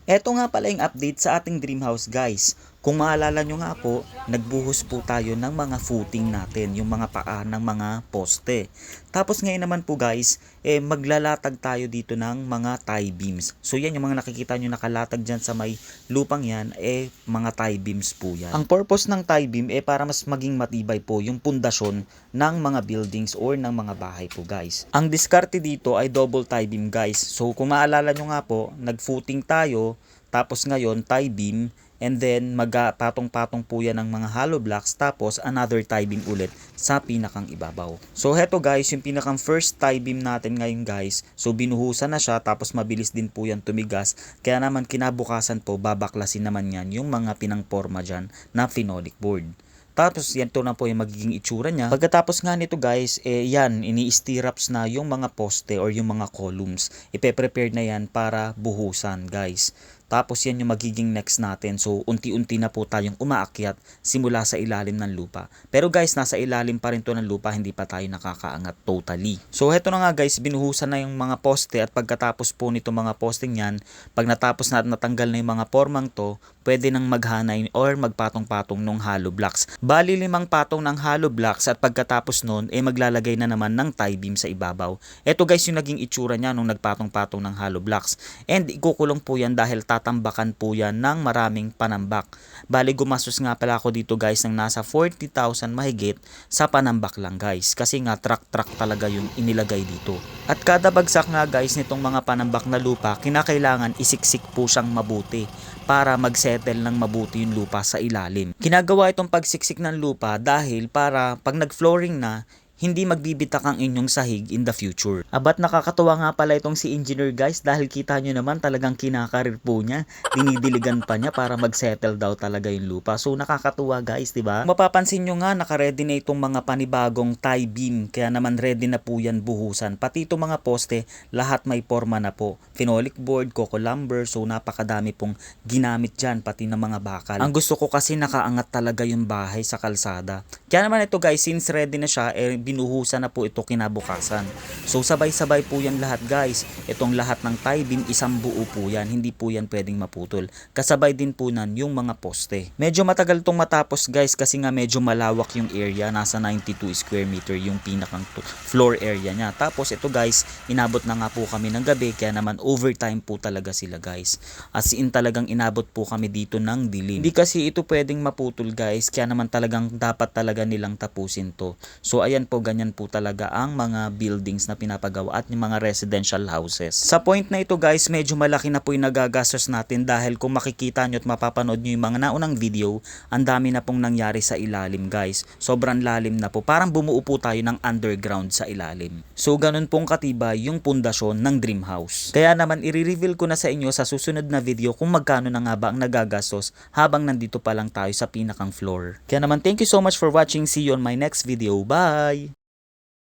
Eto nga pala yung update sa ating dream house guys. Kung maalala nyo nga po, nagbuhos po tayo ng mga footing natin, yung mga paa ng mga poste. Tapos ngayon naman po guys, maglalatag tayo dito ng mga tie beams. So yan yung mga nakikita nyo nakalatag dyan sa may lupang yan, mga tie beams po yan. Ang purpose ng tie beam para mas maging matibay po yung pundasyon ng mga buildings or ng mga bahay po guys. Ang diskarte dito ay double tie beam guys. So kung maalala nyo nga po, nag-footing tayo, tapos ngayon tie beam, and then magpatong-patong po yan ng mga hollow blocks, tapos another tie beam ulit sa pinakang ibabaw. So heto guys, yung pinakang first tie beam natin ngayon guys. So binuhusan na siya, tapos mabilis din po yan tumigas. Kaya naman kinabukasan po, babaklasin naman yan yung mga pinangporma dyan na phenolic board. Tapos yan to na po yung magiging itsura niya. Pagkatapos nga nito guys, yan, ini-stirrups na yung mga poste or yung mga columns. Ipe-prepare na yan para buhusan guys. Tapos yan yung magiging next natin. So unti-unti na po tayong umaakyat simula sa ilalim ng lupa. Pero guys, nasa ilalim pa rin to ng lupa, hindi pa tayo nakakaangat totally. So heto na nga guys, binuhusan na yung mga poste, at pagkatapos po nito mga posting yan, pag natapos na natanggal na yung mga formang to, pwede nang maghanay or magpatong-patong ng hollow blocks. Bali 5 patong ng hollow blocks, at pagkatapos nun, maglalagay na naman ng tie beam sa ibabaw. Ito guys yung naging itsura niya nung nagpatong-patong ng hollow blocks. And ikukulong po yan dahil tatambakan po yan ng maraming panambak. Bali gumastos nga pala ako dito guys ng nasa 40,000 mahigit sa panambak lang guys. Kasi nga truck talaga yung inilagay dito. At kada bagsak nga guys nitong mga panambak na lupa, kinakailangan isiksik po siyang mabuti para mag-settle ng mabuti yung lupa sa ilalim. Ginagawa itong pagsiksik ng lupa dahil para pag nag-flooring na, hindi magbibitak ang inyong sahig in the future. Abat nakakatuwa nga pala itong si engineer guys, dahil kita nyo naman talagang kinakarir po niya. Dinidiligan pa niya para mag-settle daw talaga yung lupa. So nakakatuwa guys, diba? Mapapansin nyo nga naka-ready na itong mga panibagong tie beam. Kaya naman ready na po yan buhusan. Pati itong mga poste, lahat may forma na po. Phenolic board, coco lumber, so napakadami pong ginamit dyan, pati ng mga bakal. Ang gusto ko kasi nakaangat talaga yung bahay sa kalsada. Kaya naman ito guys, since ready na siya, binuhusan na po ito kinabukasan. So sabay-sabay po yan lahat guys. Itong lahat ng tie beam, isang buo po yan. Hindi po yan pwedeng maputol. Kasabay din po nan yung mga poste. Medyo matagal itong matapos guys, kasi nga medyo malawak yung area. Nasa 92 square meter yung pinakang floor area niya. Tapos ito guys, inabot na nga po kami ng gabi, kaya naman overtime po talaga sila guys. As in talagang inabot po kami dito ng dilim. Hindi kasi ito pwedeng maputol guys, kaya naman talagang dapat talaga nilang tapusin to. So ayan po, ganyan po talaga ang mga buildings na pinapagawa at yung mga residential houses. Sa point na ito guys, medyo malaki na po yung nagagastos natin, dahil kung makikita nyo at mapapanood nyo yung mga naunang video, ang dami na pong nangyari sa ilalim guys. Sobrang lalim na po. Parang bumuo po tayo ng underground sa ilalim. So ganun pong katibay yung pundasyon ng dream house. Kaya naman i-reveal ko na sa inyo sa susunod na video kung magkano na nga ba ang nagagastos habang nandito pa lang tayo sa pinakang floor. Kaya naman thank you so much for watching. See you on my next video. Bye!